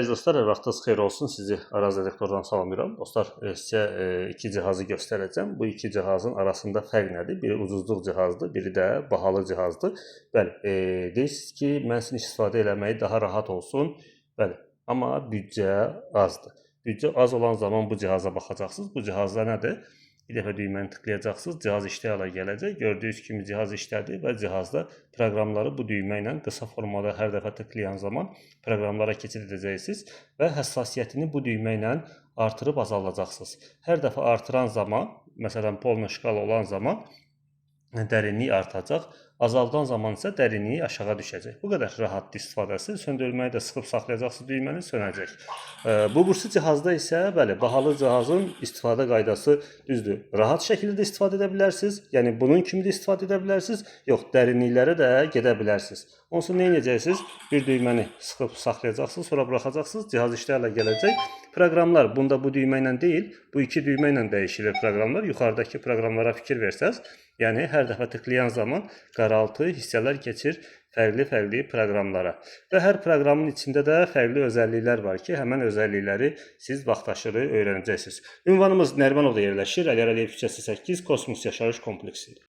Əziz dostlar, hər vaxtınız xeyir olsun. Sizi Araz Elektordan salamlayıram. Dostlar, sizə iki cihazı göstərəcəm. Bu iki cihazın arasında fərq nədir? Biri ucuzluq cihazdır, biri də bahalı cihazdır. Bəli, deyirsiniz ki, mən sizin istifadə eləməyi daha rahat olsun. Bəli, amma büdcə azdır. Büdcə az olan zaman bu cihaza baxacaqsınız. Bu cihazda nədir? Bir dəfə düyməni tıklayacaqsınız, cihaz işlək hala gələcək. Gördüyünüz kimi cihaz işlədi və cihazda proqramları bu düymə ilə qısa formada hər dəfə tıklayan zaman proqramlara keçid edəcəksiniz və həssasiyyətini bu düymə ilə artırıb azaldacaqsınız. Hər dəfə artıran zaman, məsələn, polna şkala olan zaman dərinlik artacaq, azaldan zaman isə dərinliyi aşağı düşəcək. Bu qədər rahat istifadəsi, söndürməyi də sıxıb saxlayacaqsınız, düyməni sönəcək. Bu bursu cihazda isə, bəli, bahalı cihazın istifadə qaydası düzdür. Rahat şəkildə istifadə edə bilərsiniz, yəni bunun kimi də istifadə edə bilərsiniz, yox, dərinliklərə də gedə bilərsiniz. Onun üçün nə edəcəksiniz? Bir düyməni sıxıb saxlayacaqsınız, sonra buraxacaqsınız, cihaz işlərlə gələcək. Proqramlar bunda bu düymə ilə deyil, bu iki düymə ilə dəyişilir proqramlar. Yuxarıdakı proqramlara fikir versəz, yəni hər dəfə tıklayan zaman qaraltı hissələr keçir fərqli proqramlara. Və hər proqramın içində də fərqli özəlliklər var ki, həmən özəllikləri siz vaxtaşırı öyrənəcəksiniz. Ünvanımız Nərimanovda yerləşir, Əliyar Əliyev küçəsi 8, Kosmos yaşayış kompleksində.